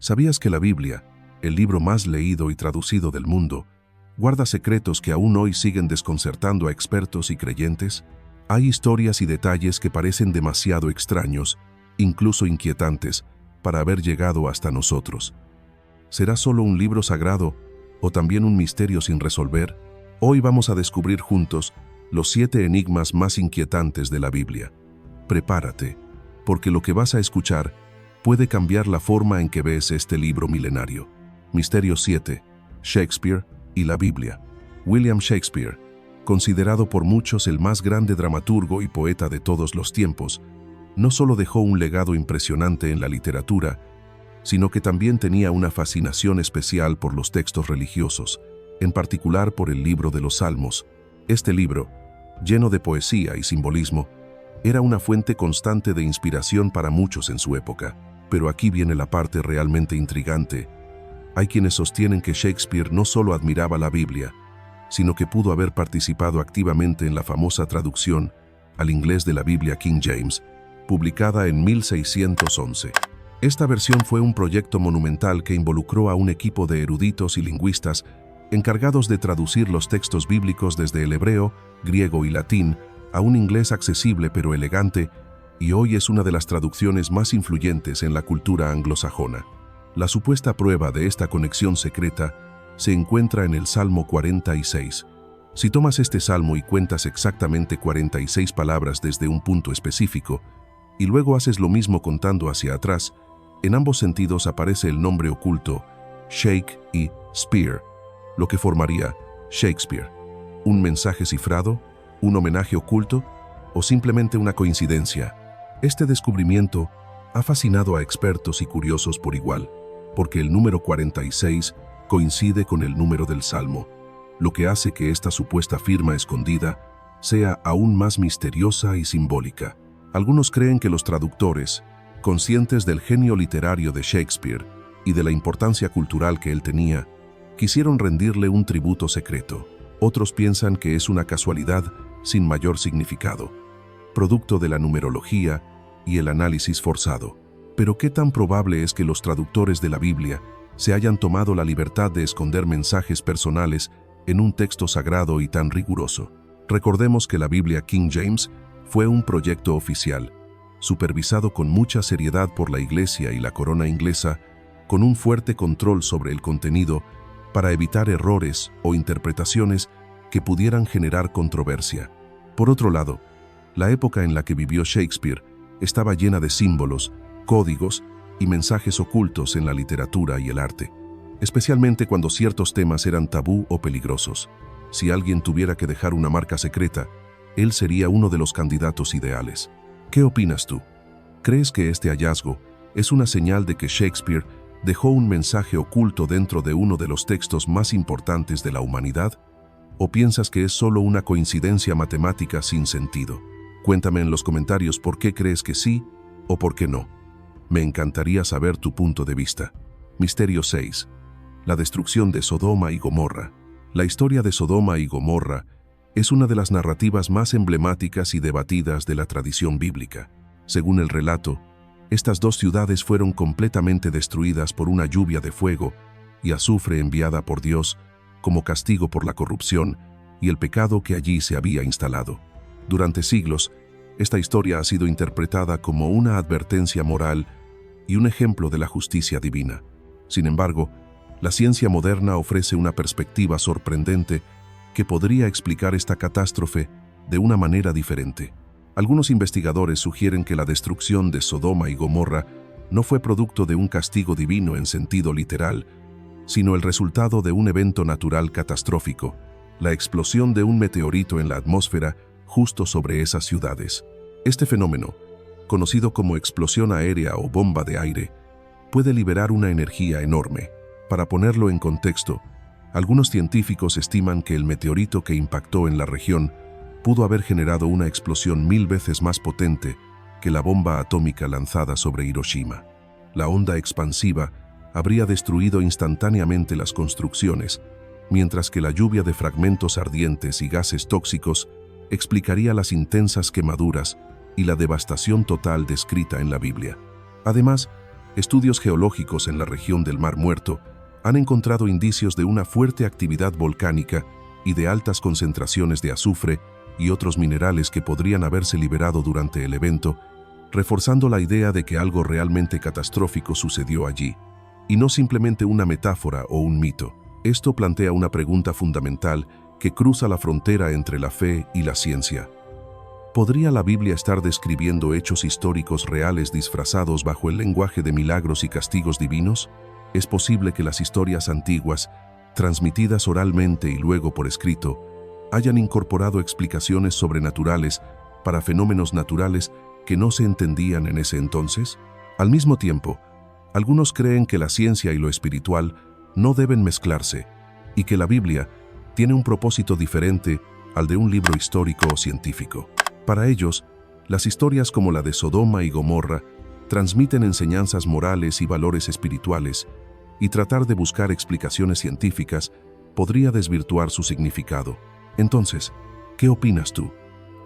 ¿Sabías que la Biblia, el libro más leído y traducido del mundo, guarda secretos que aún hoy siguen desconcertando a expertos y creyentes? Hay historias y detalles que parecen demasiado extraños, incluso inquietantes, para haber llegado hasta nosotros. ¿Será solo un libro sagrado o también un misterio sin resolver? Hoy vamos a descubrir juntos los 7 enigmas más inquietantes de la Biblia. Prepárate, porque lo que vas a escuchar puede cambiar la forma en que ves este libro milenario. Misterio 7. Shakespeare y la Biblia. William Shakespeare, considerado por muchos el más grande dramaturgo y poeta de todos los tiempos, no solo dejó un legado impresionante en la literatura, sino que también tenía una fascinación especial por los textos religiosos, en particular por el libro de los Salmos. Este libro, lleno de poesía y simbolismo, era una fuente constante de inspiración para muchos en su época. Pero aquí viene la parte realmente intrigante. Hay quienes sostienen que Shakespeare no solo admiraba la Biblia, sino que pudo haber participado activamente en la famosa traducción al inglés de la Biblia King James, publicada en 1611. Esta versión fue un proyecto monumental que involucró a un equipo de eruditos y lingüistas encargados de traducir los textos bíblicos desde el hebreo, griego y latín a un inglés accesible pero elegante, y hoy es una de las traducciones más influyentes en la cultura anglosajona. La supuesta prueba de esta conexión secreta se encuentra en el Salmo 46. Si tomas este salmo y cuentas exactamente 46 palabras desde un punto específico, y luego haces lo mismo contando hacia atrás, en ambos sentidos aparece el nombre oculto, Shake y Spear, lo que formaría Shakespeare. ¿Un mensaje cifrado? ¿Un homenaje oculto? ¿O simplemente una coincidencia? Este descubrimiento ha fascinado a expertos y curiosos por igual, porque el número 46 coincide con el número del Salmo, lo que hace que esta supuesta firma escondida sea aún más misteriosa y simbólica. Algunos creen que los traductores, conscientes del genio literario de Shakespeare y de la importancia cultural que él tenía, quisieron rendirle un tributo secreto. Otros piensan que es una casualidad sin mayor significado, producto de la numerología y el análisis forzado. Pero ¿qué tan probable es que los traductores de la Biblia se hayan tomado la libertad de esconder mensajes personales en un texto sagrado y tan riguroso? Recordemos que la Biblia King James fue un proyecto oficial, supervisado con mucha seriedad por la Iglesia y la corona inglesa, con un fuerte control sobre el contenido para evitar errores o interpretaciones que pudieran generar controversia. Por otro lado, la época en la que vivió Shakespeare estaba llena de símbolos, códigos y mensajes ocultos en la literatura y el arte, especialmente cuando ciertos temas eran tabú o peligrosos. Si alguien tuviera que dejar una marca secreta, él sería uno de los candidatos ideales. ¿Qué opinas tú? ¿Crees que este hallazgo es una señal de que Shakespeare dejó un mensaje oculto dentro de uno de los textos más importantes de la humanidad? ¿O piensas que es solo una coincidencia matemática sin sentido? Cuéntame en los comentarios por qué crees que sí o por qué no. Me encantaría saber tu punto de vista. Misterio 6. La destrucción de Sodoma y Gomorra. La historia de Sodoma y Gomorra es una de las narrativas más emblemáticas y debatidas de la tradición bíblica. Según el relato, estas dos ciudades fueron completamente destruidas por una lluvia de fuego y azufre enviada por Dios como castigo por la corrupción y el pecado que allí se había instalado. Durante siglos, esta historia ha sido interpretada como una advertencia moral y un ejemplo de la justicia divina. Sin embargo, la ciencia moderna ofrece una perspectiva sorprendente que podría explicar esta catástrofe de una manera diferente. Algunos investigadores sugieren que la destrucción de Sodoma y Gomorra no fue producto de un castigo divino en sentido literal, sino el resultado de un evento natural catastrófico, la explosión de un meteorito en la atmósfera justo sobre esas ciudades. Este fenómeno, conocido como explosión aérea o bomba de aire, puede liberar una energía enorme. Para ponerlo en contexto, algunos científicos estiman que el meteorito que impactó en la región pudo haber generado una explosión 1000 veces más potente que la bomba atómica lanzada sobre Hiroshima. La onda expansiva habría destruido instantáneamente las construcciones, mientras que la lluvia de fragmentos ardientes y gases tóxicos explicaría las intensas quemaduras y la devastación total descrita en la Biblia. Además, Estudios geológicos en la región del Mar Muerto han encontrado indicios de una fuerte actividad volcánica y de altas concentraciones de azufre y otros minerales que podrían haberse liberado durante el evento, reforzando la idea de que algo realmente catastrófico sucedió allí, y no simplemente una metáfora o un mito. Esto plantea una pregunta fundamental que cruza la frontera entre la fe y la ciencia. ¿Podría la Biblia estar describiendo hechos históricos reales disfrazados bajo el lenguaje de milagros y castigos divinos? Es posible que las historias antiguas, transmitidas oralmente y luego por escrito, hayan incorporado explicaciones sobrenaturales para fenómenos naturales que no se entendían en ese entonces. Al mismo tiempo, algunos creen que la ciencia y lo espiritual no deben mezclarse y que la Biblia tiene un propósito diferente al de un libro histórico o científico. Para ellos, las historias como la de Sodoma y Gomorra transmiten enseñanzas morales y valores espirituales, y tratar de buscar explicaciones científicas podría desvirtuar su significado. Entonces, ¿qué opinas tú?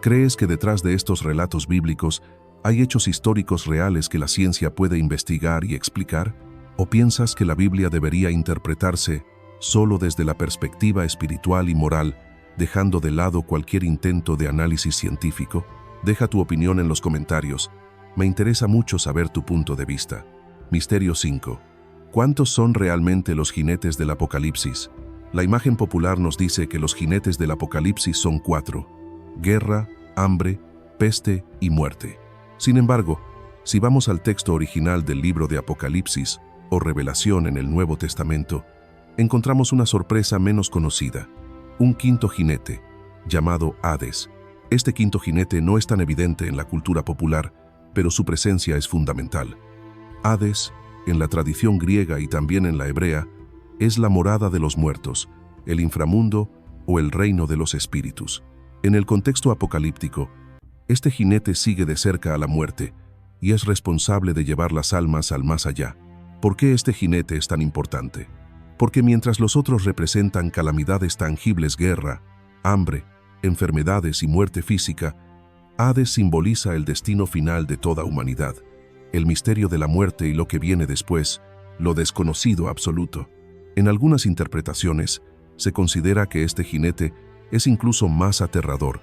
¿Crees que detrás de estos relatos bíblicos hay hechos históricos reales que la ciencia puede investigar y explicar? ¿O piensas que la Biblia debería interpretarse solo desde la perspectiva espiritual y moral, dejando de lado cualquier intento de análisis científico? Deja tu opinión en los comentarios. Me interesa mucho saber tu punto de vista. Misterio 5. ¿Cuántos son realmente los jinetes del Apocalipsis? La imagen popular nos dice que los jinetes del Apocalipsis son 4: guerra, hambre, peste y muerte. Sin embargo, si vamos al texto original del libro de Apocalipsis o Revelación en el Nuevo Testamento, encontramos una sorpresa menos conocida: un quinto jinete, llamado Hades. Este quinto jinete no es tan evidente en la cultura popular, pero su presencia es fundamental. Hades, en la tradición griega y también en la hebrea, es la morada de los muertos, el inframundo o el reino de los espíritus. En el contexto apocalíptico, este jinete sigue de cerca a la muerte y es responsable de llevar las almas al más allá. ¿Por qué este jinete es tan importante? Porque mientras los otros representan calamidades tangibles, guerra, hambre, enfermedades y muerte física, Hades simboliza el destino final de toda humanidad, el misterio de la muerte y lo que viene después, lo desconocido absoluto. En algunas interpretaciones, se considera que este jinete es incluso más aterrador,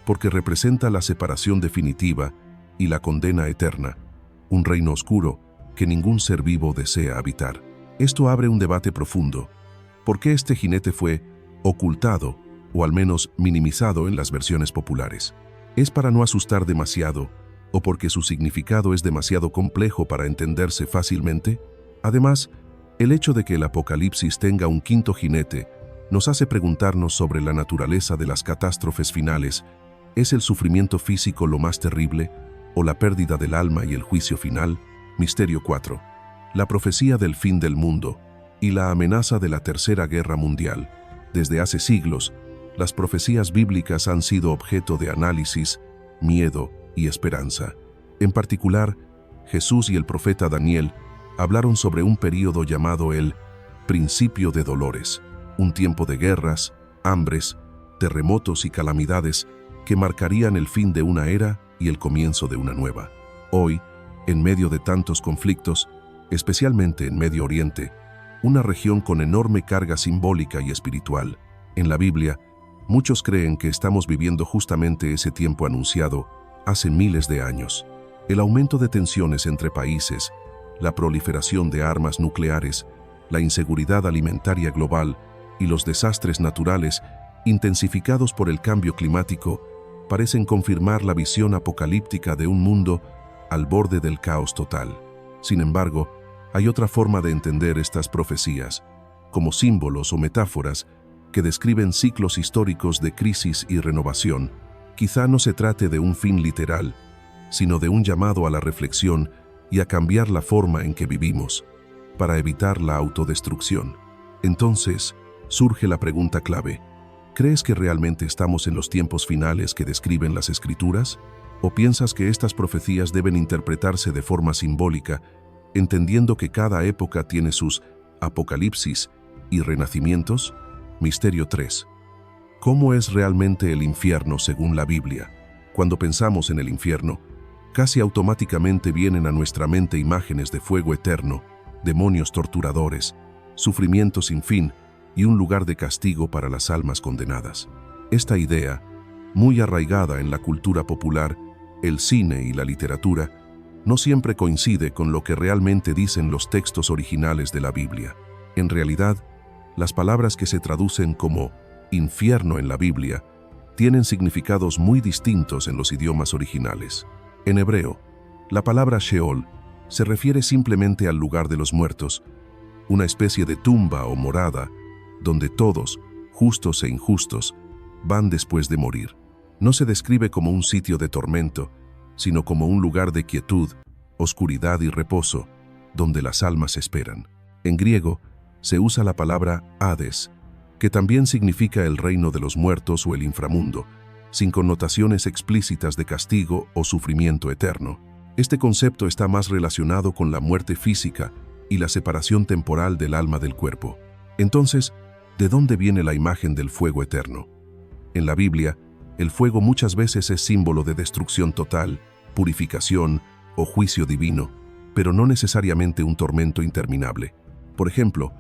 porque representa la separación definitiva y la condena eterna, un reino oscuro que ningún ser vivo desea habitar. Esto abre un debate profundo. ¿Por qué este jinete fue ocultado, o al menos minimizado en las versiones populares? ¿Es para no asustar demasiado, o porque su significado es demasiado complejo para entenderse fácilmente? Además, el hecho de que el Apocalipsis tenga un quinto jinete nos hace preguntarnos sobre la naturaleza de las catástrofes finales. ¿Es el sufrimiento físico lo más terrible, o la pérdida del alma y el juicio final? Misterio 4. La profecía del fin del mundo y la amenaza de la Tercera Guerra Mundial. Desde hace siglos, las profecías bíblicas han sido objeto de análisis, miedo y esperanza. En particular, Jesús y el profeta Daniel hablaron sobre un período llamado el principio de dolores, un tiempo de guerras, hambres, terremotos y calamidades que marcarían el fin de una era y el comienzo de una nueva. Hoy, en medio de tantos conflictos, especialmente en Medio Oriente, una región con enorme carga simbólica y espiritual, en la Biblia, muchos creen que estamos viviendo justamente ese tiempo anunciado hace miles de años. El aumento de tensiones entre países, la proliferación de armas nucleares, la inseguridad alimentaria global y los desastres naturales intensificados por el cambio climático parecen confirmar la visión apocalíptica de un mundo al borde del caos total. Sin embargo, hay otra forma de entender estas profecías, como símbolos o metáforas que describen ciclos históricos de crisis y renovación. Quizá no se trate de un fin literal, sino de un llamado a la reflexión y a cambiar la forma en que vivimos, para evitar la autodestrucción. Entonces, surge la pregunta clave: ¿crees que realmente estamos en los tiempos finales que describen las Escrituras? ¿O piensas que estas profecías deben interpretarse de forma simbólica, entendiendo que cada época tiene sus apocalipsis y renacimientos? Misterio 3. ¿Cómo es realmente el infierno según la Biblia? Cuando pensamos en el infierno, Casi automáticamente vienen a nuestra mente imágenes de fuego eterno, demonios torturadores, sufrimiento sin fin y un lugar de castigo para las almas condenadas. Esta idea, muy arraigada en la cultura popular, el cine y la literatura, no siempre coincide con lo que realmente dicen los textos originales de la Biblia. En realidad, las palabras que se traducen como infierno en la Biblia tienen significados muy distintos en los idiomas originales. En hebreo, la palabra Sheol se refiere simplemente al lugar de los muertos, una especie de tumba o morada donde todos, justos e injustos, van después de morir. No se describe como un sitio de tormento, sino como un lugar de quietud, oscuridad y reposo, donde las almas esperan. En griego, se usa la palabra Hades, que también significa el reino de los muertos o el inframundo, sin connotaciones explícitas de castigo o sufrimiento eterno. Este concepto está más relacionado con la muerte física y la separación temporal del alma del cuerpo. Entonces, ¿de dónde viene la imagen del fuego eterno? En la Biblia, el fuego muchas veces es símbolo de destrucción total, purificación o juicio divino, pero no necesariamente un tormento interminable. Por ejemplo,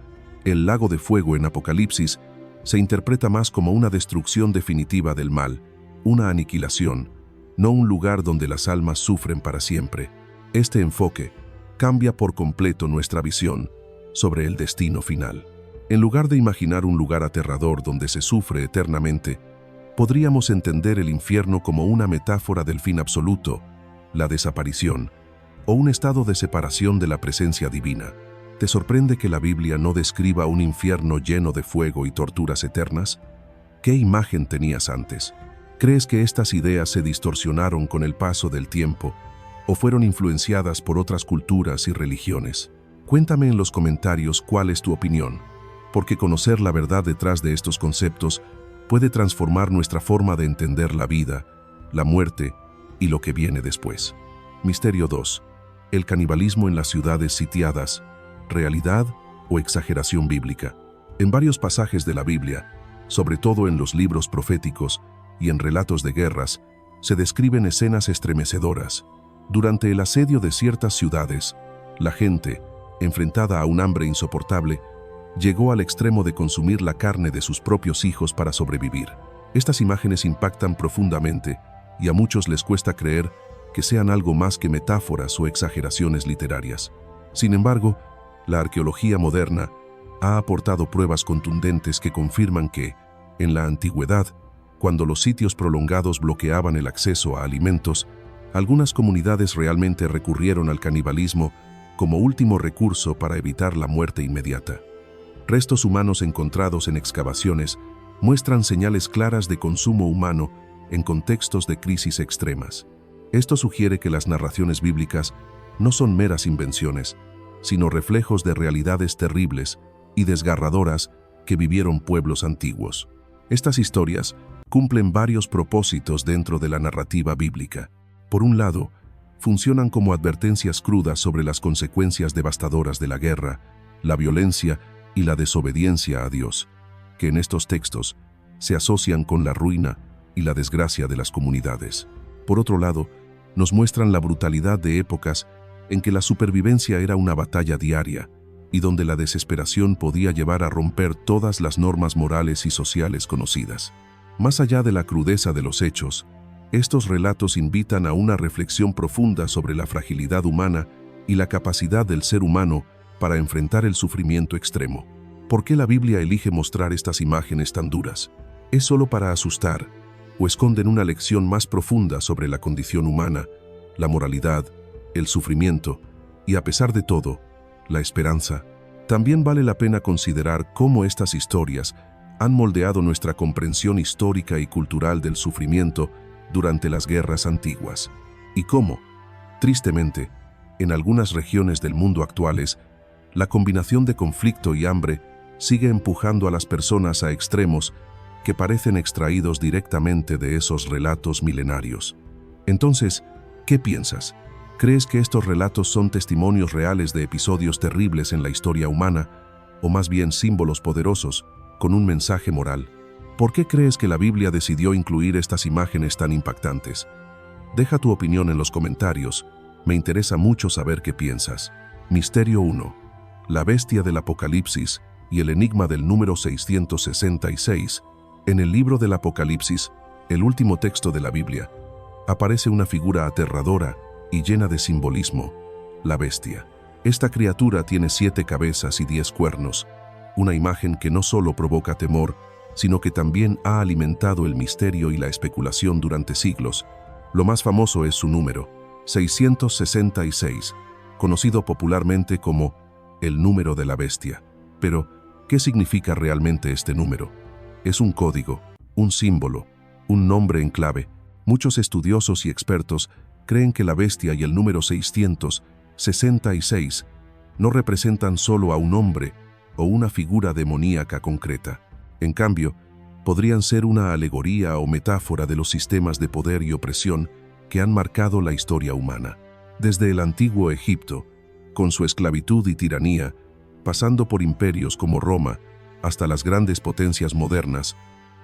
el lago de fuego en Apocalipsis se interpreta más como una destrucción definitiva del mal, una aniquilación, no un lugar donde las almas sufren para siempre. Este enfoque cambia por completo nuestra visión sobre el destino final. En lugar de imaginar un lugar aterrador donde se sufre eternamente, podríamos entender el infierno como una metáfora del fin absoluto, la desaparición, o un estado de separación de la presencia divina. ¿Te sorprende que la Biblia no describa un infierno lleno de fuego y torturas eternas? ¿Qué imagen tenías antes? ¿Crees que estas ideas se distorsionaron con el paso del tiempo o fueron influenciadas por otras culturas y religiones? Cuéntame en los comentarios cuál es tu opinión, porque conocer la verdad detrás de estos conceptos puede transformar nuestra forma de entender la vida, la muerte y lo que viene después. Misterio 2. El canibalismo en las ciudades sitiadas, ¿realidad o exageración bíblica? En varios pasajes de la Biblia, sobre todo en los libros proféticos y en relatos de guerras, se describen escenas estremecedoras. Durante el asedio de ciertas ciudades, la gente, enfrentada a un hambre insoportable, llegó al extremo de consumir la carne de sus propios hijos para sobrevivir. Estas imágenes impactan profundamente y a muchos les cuesta creer que sean algo más que metáforas o exageraciones literarias. Sin embargo, la arqueología moderna ha aportado pruebas contundentes que confirman que, en la antigüedad, cuando los sitios prolongados bloqueaban el acceso a alimentos, algunas comunidades realmente recurrieron al canibalismo como último recurso para evitar la muerte inmediata. Restos humanos encontrados en excavaciones muestran señales claras de consumo humano en contextos de crisis extremas. Esto sugiere que las narraciones bíblicas no son meras invenciones, sino reflejos de realidades terribles y desgarradoras que vivieron pueblos antiguos. Estas historias cumplen varios propósitos dentro de la narrativa bíblica. Por un lado, funcionan como advertencias crudas sobre las consecuencias devastadoras de la guerra, la violencia y la desobediencia a Dios, que en estos textos se asocian con la ruina y la desgracia de las comunidades. Por otro lado, nos muestran la brutalidad de épocas en que la supervivencia era una batalla diaria y donde la desesperación podía llevar a romper todas las normas morales y sociales conocidas. Más allá de la crudeza de los hechos, estos relatos invitan a una reflexión profunda sobre la fragilidad humana y la capacidad del ser humano para enfrentar el sufrimiento extremo. ¿Por qué la Biblia elige mostrar estas imágenes tan duras? ¿Es solo para asustar o esconden una lección más profunda sobre la condición humana, la moralidad, el sufrimiento y, a pesar de todo, la esperanza? También vale la pena considerar cómo estas historias han moldeado nuestra comprensión histórica y cultural del sufrimiento durante las guerras antiguas, y cómo, tristemente, en algunas regiones del mundo actuales, la combinación de conflicto y hambre sigue empujando a las personas a extremos que parecen extraídos directamente de esos relatos milenarios. Entonces, ¿qué piensas? ¿Crees que estos relatos son testimonios reales de episodios terribles en la historia humana, o más bien símbolos poderosos, con un mensaje moral? ¿Por qué crees que la Biblia decidió incluir estas imágenes tan impactantes? Deja tu opinión en los comentarios. Me interesa mucho saber qué piensas. Misterio 1. La bestia del Apocalipsis y el enigma del número 666. En el libro del Apocalipsis, el último texto de la Biblia, aparece una figura aterradora y llena de simbolismo, la bestia. Esta criatura tiene 7 cabezas y 10 cuernos, una imagen que no solo provoca temor, sino que también ha alimentado el misterio y la especulación durante siglos. Lo más famoso es su número, 666, conocido popularmente como el número de la bestia. Pero, ¿qué significa realmente este número? Es un código, un símbolo, un nombre en clave. Muchos estudiosos y expertos creen que la bestia y el número 666 no representan solo a un hombre o una figura demoníaca concreta. En cambio, podrían ser una alegoría o metáfora de los sistemas de poder y opresión que han marcado la historia humana. Desde el antiguo Egipto, con su esclavitud y tiranía, pasando por imperios como Roma, hasta las grandes potencias modernas,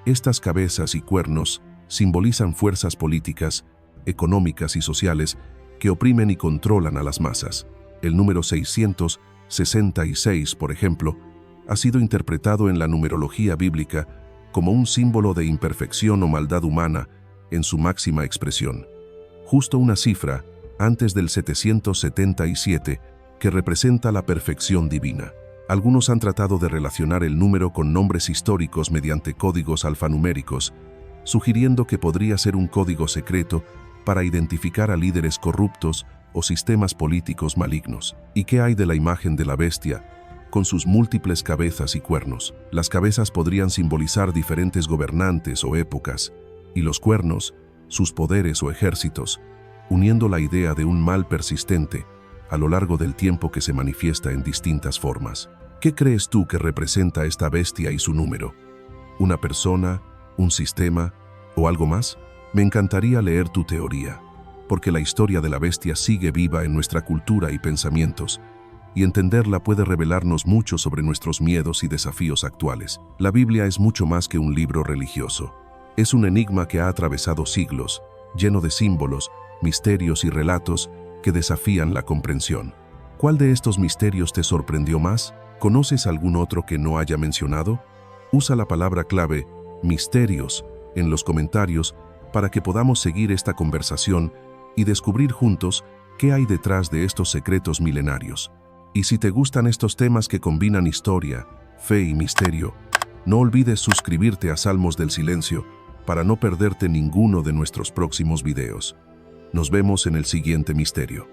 estas cabezas y cuernos simbolizan fuerzas políticas, económicas y sociales que oprimen y controlan a las masas. El número 666, por ejemplo, ha sido interpretado en la numerología bíblica como un símbolo de imperfección o maldad humana en su máxima expresión. Justo una cifra antes del 777 que representa la perfección divina. Algunos han tratado de relacionar el número con nombres históricos mediante códigos alfanuméricos, sugiriendo que podría ser un código secreto para identificar a líderes corruptos o sistemas políticos malignos. ¿Y qué hay de la imagen de la bestia, con sus múltiples cabezas y cuernos? Las cabezas podrían simbolizar diferentes gobernantes o épocas, y los cuernos, sus poderes o ejércitos, uniendo la idea de un mal persistente a lo largo del tiempo que se manifiesta en distintas formas. ¿Qué crees tú que representa esta bestia y su número? ¿Una persona, un sistema o algo más? Me encantaría leer tu teoría, porque la historia de la bestia sigue viva en nuestra cultura y pensamientos, y entenderla puede revelarnos mucho sobre nuestros miedos y desafíos actuales. La Biblia es mucho más que un libro religioso. Es un enigma que ha atravesado siglos, lleno de símbolos, misterios y relatos que desafían la comprensión. ¿Cuál de estos misterios te sorprendió más? ¿Conoces algún otro que no haya mencionado? Usa la palabra clave misterios en los comentarios para que podamos seguir esta conversación y descubrir juntos qué hay detrás de estos secretos milenarios. Y si te gustan estos temas que combinan historia, fe y misterio, no olvides suscribirte a Salmos del Silencio para no perderte ninguno de nuestros próximos videos. Nos vemos en el siguiente misterio.